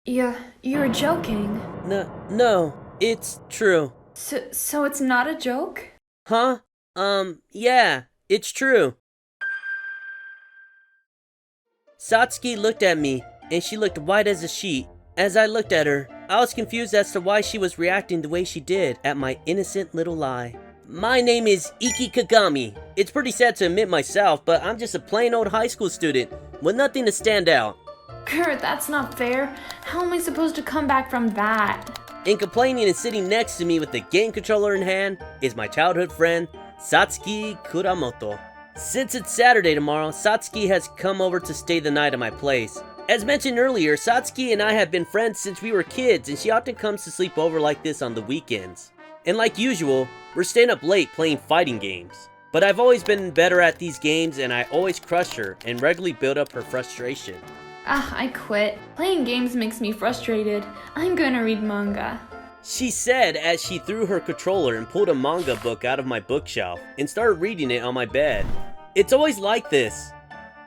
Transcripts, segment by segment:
You're joking. No, it's true. So it's not a joke? Huh? Yeah, it's true. Satsuki looked at me, and she looked white as a sheet. As I looked at her, I was confused as to why she was reacting the way she did at my innocent little lie. My name is Iki Kagami. It's pretty sad to admit myself, but I'm just a plain old high school student with nothing to stand out. Kurt, that's not fair. How am I supposed to come back from that? And complaining and sitting next to me with the game controller in hand is my childhood friend, Satsuki Kuramoto. Since it's Saturday tomorrow, Satsuki has come over to stay the night at my place. As mentioned earlier, Satsuki and I have been friends since we were kids, and she often comes to sleep over like this on the weekends. And like usual, we're staying up late playing fighting games. But I've always been better at these games, and I always crush her and regularly build up her frustration. I quit. Playing games makes me frustrated. I'm gonna read manga. She said as she threw her controller and pulled a manga book out of my bookshelf and started reading it on my bed. It's always like this.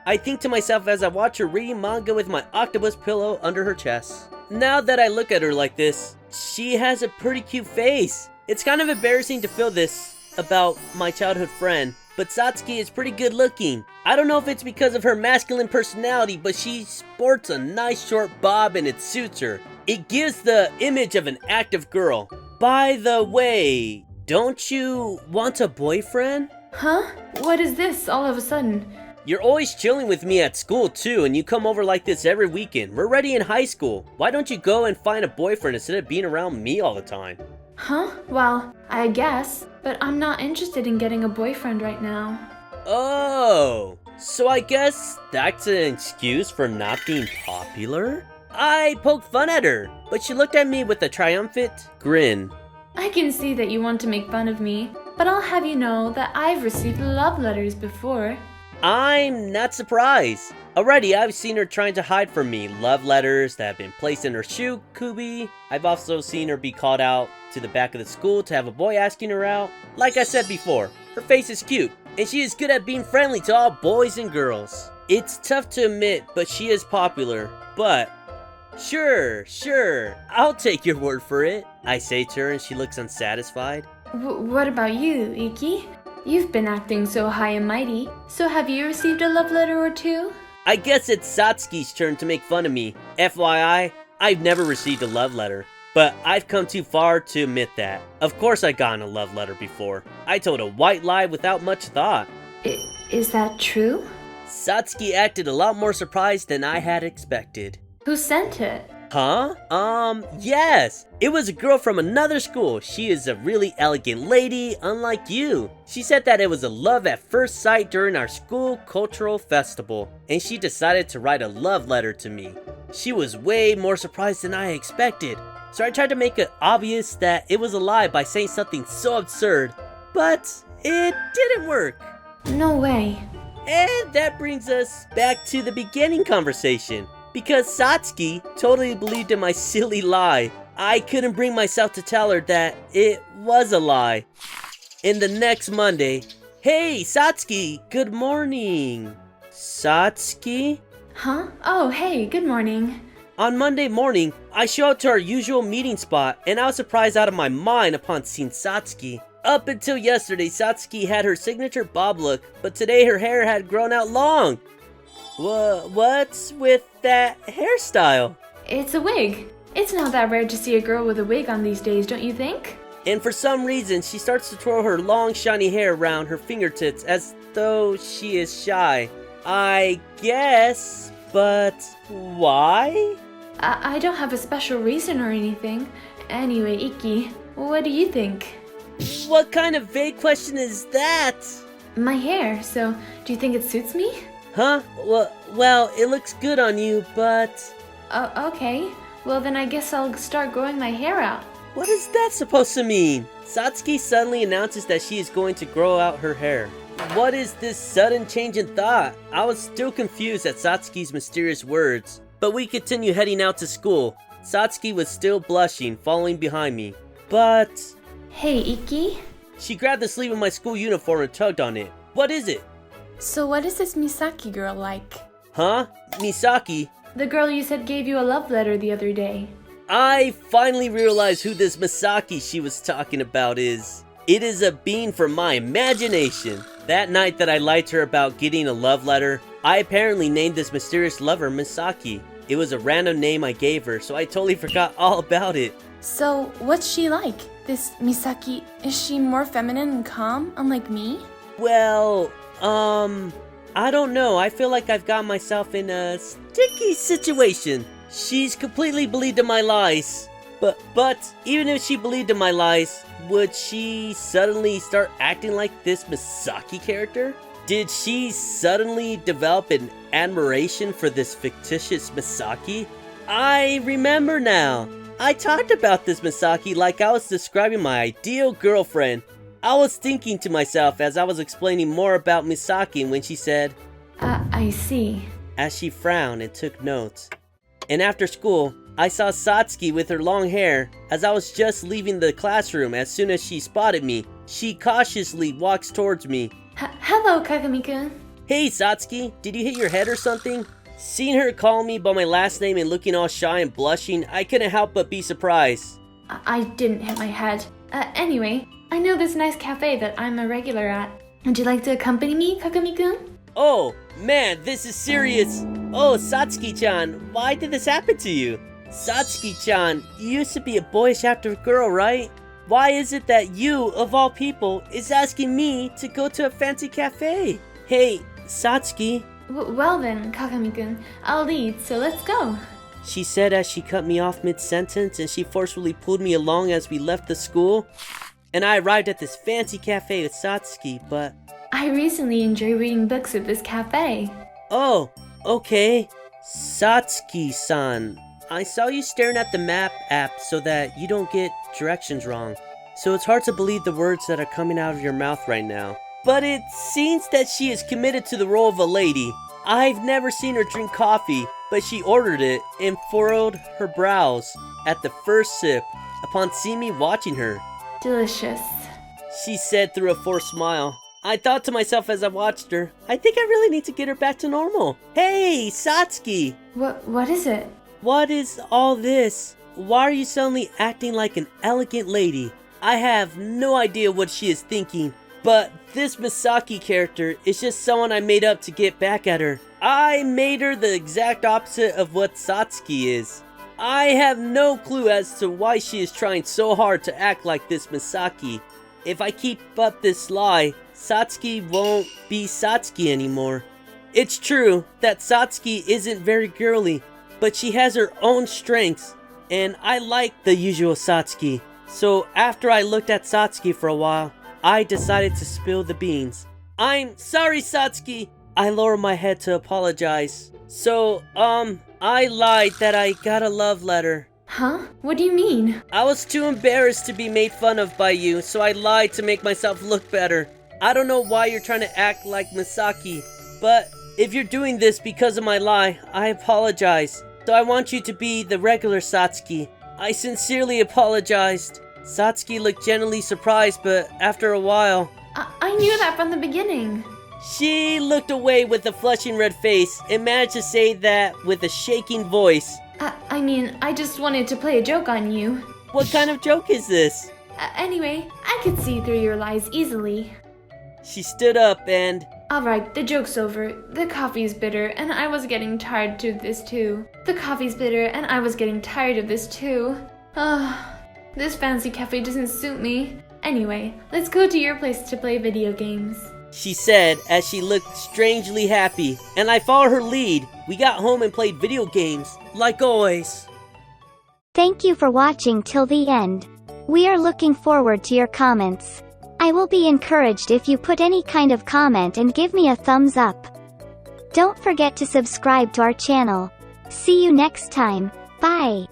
I think to myself as I watch her reading manga with my octopus pillow under her chest. Now that I look at her like this, she has a pretty cute face. It's kind of embarrassing to feel this about my childhood friend, but Satsuki is pretty good looking. I don't know if it's because of her masculine personality, but she sports a nice short bob and it suits her. It gives the image of an active girl. By the way, don't you want a boyfriend? Huh? What is this all of a sudden? You're always chilling with me at school too, and you come over like this every weekend. We're already in high school. Why don't you go and find a boyfriend instead of being around me all the time? Huh? Well, I guess. But I'm not interested in getting a boyfriend right now. Oh, so I guess that's an excuse for not being popular? I poked fun at her, but she looked at me with a triumphant grin. I can see that you want to make fun of me, but I'll have you know that I've received love letters before. I'm not surprised. Already, I've seen her trying to hide from me love letters that have been placed in her shoe kubi. I've also seen her be called out to the back of the school to have a boy asking her out. Like I said before, her face is cute, and she is good at being friendly to all boys and girls. It's tough to admit, but she is popular. But Sure, I'll take your word for it, I say to her, and she looks unsatisfied. What about you, Iki? You've been acting so high and mighty, so have you received a love letter or two? I guess it's Satsuki's turn to make fun of me. FYI, I've never received a love letter, but I've come too far to admit that. Of course I've gotten a love letter before. I told a white lie without much thought. Is that true? Satsuki acted a lot more surprised than I had expected. Who sent it? Huh? Yes! It was a girl from another school. She is a really elegant lady, unlike you. She said that it was a love at first sight during our school cultural festival, and she decided to write a love letter to me. She was way more surprised than I expected, so I tried to make it obvious that it was a lie by saying something so absurd, but it didn't work. No way. And that brings us back to the beginning conversation. Because Satsuki totally believed in my silly lie. I couldn't bring myself to tell her that it was a lie. And the next Monday, hey Satsuki, good morning. Satsuki? Huh? Oh, hey, good morning. On Monday morning, I show up to our usual meeting spot, and I was surprised out of my mind upon seeing Satsuki. Up until yesterday, Satsuki had her signature bob look, but today her hair had grown out long. What's with that hairstyle? It's a wig. It's not that rare to see a girl with a wig on these days, don't you think? And for some reason, she starts to twirl her long shiny hair around her fingertips as though she is shy. I guess, but why? I don't have a special reason or anything. Anyway, Iki, what do you think? What kind of vague question is that? My hair, so do you think it suits me? Huh? Well, it looks good on you, but... Okay. Well, then I guess I'll start growing my hair out. What is that supposed to mean? Satsuki suddenly announces that she is going to grow out her hair. What is this sudden change in thought? I was still confused at Satsuki's mysterious words, but we continue heading out to school. Satsuki was still blushing, following behind me. But... Hey, Iki? She grabbed the sleeve of my school uniform and tugged on it. What is it? So what is this Misaki girl like? Huh? Misaki? the girl you said gave you a love letter the other day. I finally realized who this Misaki she was talking about is. It is a being from my imagination. That night that I lied to her about getting a love letter, I apparently named this mysterious lover Misaki. It was a random name I gave her, so I totally forgot all about it. So, what's she like? This Misaki, is she more feminine and calm, unlike me? Well, I don't know. I feel like I've got myself in a sticky situation. She's completely believed in my lies. But even if she believed in my lies, would she suddenly start acting like this Misaki character? Did she suddenly develop an admiration for this fictitious Misaki? I remember now. I talked about this Misaki like I was describing my ideal girlfriend. I was thinking to myself as I was explaining more about Misaki when she said, I see. As she frowned and took notes. And after school, I saw Satsuki with her long hair. As I was just leaving the classroom, as soon as she spotted me, she cautiously walks towards me. Hello, Kagami-kun. Hey Satsuki, did you hit your head or something? Seeing her call me by my last name and looking all shy and blushing, I couldn't help but be surprised. I didn't hit my head. Anyway, I know this nice cafe that I'm a regular at. Would you like to accompany me, Kagami-kun? Oh, man, this is serious. Oh, Satsuki-chan, why did this happen to you? Satsuki-chan, you used to be a boyish active girl, right? Why is it that you, of all people, is asking me to go to a fancy cafe? Hey, Satsuki. Well then, Kagami-kun, I'll lead, so let's go. She said as she cut me off mid-sentence and she forcefully pulled me along as we left the school. And I arrived at this fancy cafe with Satsuki, but... I recently enjoy reading books at this cafe. Oh, okay. Satsuki-san, I saw you staring at the map app so that you don't get directions wrong. So it's hard to believe the words that are coming out of your mouth right now. But it seems that she is committed to the role of a lady. I've never seen her drink coffee, but she ordered it and furrowed her brows at the first sip upon seeing me watching her. Delicious, she said through a forced smile. I thought to myself as I watched her, I think I really need to get her back to normal. Hey, Satsuki! What is it? What is all this? Why are you suddenly acting like an elegant lady? I have no idea what she is thinking, but this Misaki character is just someone I made up to get back at her. I made her the exact opposite of what Satsuki is. I have no clue as to why she is trying so hard to act like this Misaki. If I keep up this lie, Satsuki won't be Satsuki anymore. It's true that Satsuki isn't very girly, but she has her own strengths, and I like the usual Satsuki. So after I looked at Satsuki for a while, I decided to spill the beans. I'm sorry, Satsuki. I lowered my head to apologize. So, I lied that I got a love letter. Huh? What do you mean? I was too embarrassed to be made fun of by you, so I lied to make myself look better. I don't know why you're trying to act like Misaki, but if you're doing this because of my lie, I apologize. So I want you to be the regular Satsuki. I sincerely apologized. Satsuki looked genuinely surprised, but after a while... I knew that from the beginning. She looked away with a flushing red face and managed to say that with a shaking voice. I mean, I just wanted to play a joke on you. What kind of joke is this? Anyway, I could see through your lies easily. She stood up and... Alright, the joke's over. The coffee's bitter, and I was getting tired of this too. The coffee's bitter, and I was getting tired of this too. This fancy cafe doesn't suit me. Anyway, let's go to your place to play video games. She said as she looked strangely happy, and I followed her lead. We got home and played video games, like always. Thank you for watching till the end. We are looking forward to your comments. I will be encouraged if you put any kind of comment and give me a thumbs up. Don't forget to subscribe to our channel. See you next time. Bye.